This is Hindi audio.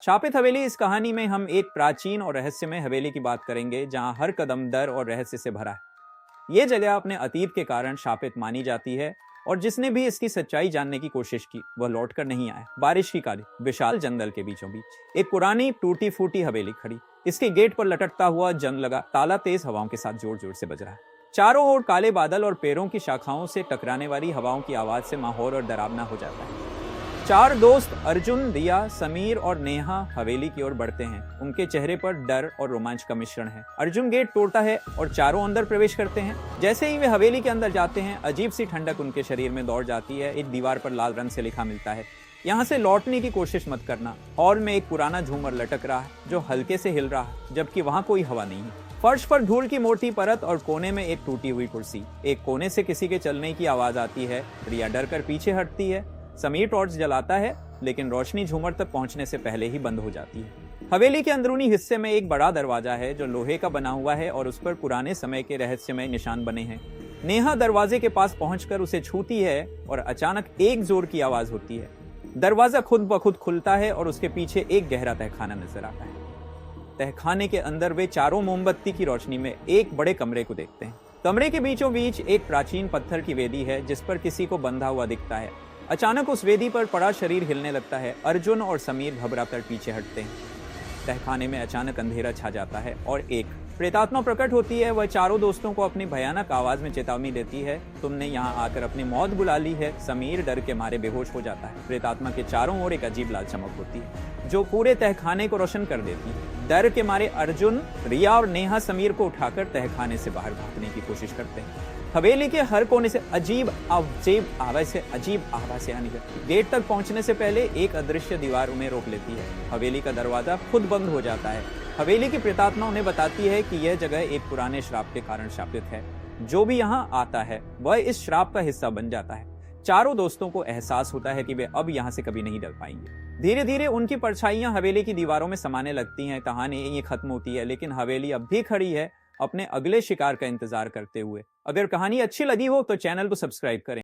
शापित हवेली इस कहानी में हम एक प्राचीन और रहस्यमय हवेली की बात करेंगे जहां हर कदम डर और रहस्य से भरा है। ये जगह अपने अतीत के कारण शापित मानी जाती है और जिसने भी इसकी सच्चाई जानने की कोशिश की वह लौटकर नहीं आया। बारिश की काली विशाल जंगल के बीचों बीच एक पुरानी टूटी फूटी हवेली खड़ी। इसके गेट पर लटकता हुआ जंग लगा ताला तेज हवाओं के साथ जोर जोर से बज रहा है। चारों ओर काले बादल और पेड़ों की शाखाओं से टकराने वाली हवाओं की आवाज से माहौल और डरावना हो जाता है। चार दोस्त अर्जुन, रिया, समीर और नेहा हवेली की ओर बढ़ते हैं। उनके चेहरे पर डर और रोमांच का मिश्रण है। अर्जुन गेट तोड़ता है और चारों अंदर प्रवेश करते हैं। जैसे ही वे हवेली के अंदर जाते हैं अजीब सी ठंडक उनके शरीर में दौड़ जाती है। एक दीवार पर लाल रंग से लिखा मिलता है, यहाँ से लौटने की कोशिश मत करना। हॉल में एक पुराना झूमर लटक रहा है जो हल्के से हिल रहा है जबकि वहाँ कोई हवा नहीं है। फर्श पर धूल की मोटी परत और कोने में एक टूटी हुई कुर्सी। एक कोने से किसी के चलने की आवाज आती है। रिया डर कर पीछे हटती है। समीर टॉर्च जलाता है लेकिन रोशनी झूमर तक पहुंचने से पहले ही बंद हो जाती है। हवेली के अंदरूनी हिस्से में एक बड़ा दरवाजा है जो लोहे का बना हुआ है और उस पर पुराने समय के रहस्यमय निशान बने हैं। नेहा दरवाजे के पास पहुंचकर उसे छूती है और अचानक एक जोर की आवाज होती है। दरवाजा खुद ब खुद खुलता है और उसके पीछे एक गहरा तहखाना नजर आता है। तहखाने के अंदर वे चारों मोमबत्ती की रोशनी में एक बड़े कमरे को देखते हैं। कमरे के बीचों बीच एक प्राचीन पत्थर की वेदी है जिस पर किसी को बंधा हुआ दिखता है। अचानक उस वेदी पर पड़ा शरीर हिलने लगता है। अर्जुन और समीर घबराकर पीछे हटते हैं। तहखाने में अचानक अंधेरा छा जाता है और एक प्रेतात्मा प्रकट होती है। वह चारों दोस्तों को अपनी भयानक आवाज में चेतावनी देती है, तुमने यहाँ आकर अपनी मौत बुला ली है। समीर डर के मारे बेहोश हो जाता है। प्रेतात्मा के चारों ओर एक अजीब लाल चमक होती है जो पूरे तहखाने को रोशन कर देती है। डर के मारे अर्जुन, रिया और नेहा समीर को उठाकर तहखाने से बाहर भागने की कोशिश करते हैं। हवेली के हर कोने से अजीब आवाज़ें आने लगती। गेट तक पहुंचने से पहले एक अदृश्य दीवार उन्हें रोक लेती है। हवेली का दरवाजा खुद बंद हो जाता है। हवेली की प्रेतात्मा उन्हें बताती है कि यह जगह एक पुराने श्राप के कारण शापित है। जो भी यहाँ आता है वह इस श्राप का हिस्सा बन जाता है। चारों दोस्तों को एहसास होता है कि वे अब यहाँ से कभी नहीं डर पाएंगे। धीरे धीरे उनकी परछाइयां हवेली की दीवारों में समाने लगती हैं। कहानी ये खत्म होती है लेकिन हवेली अब भी खड़ी है अपने अगले शिकार का इंतजार करते हुए। अगर कहानी अच्छी लगी हो तो चैनल को सब्सक्राइब करें।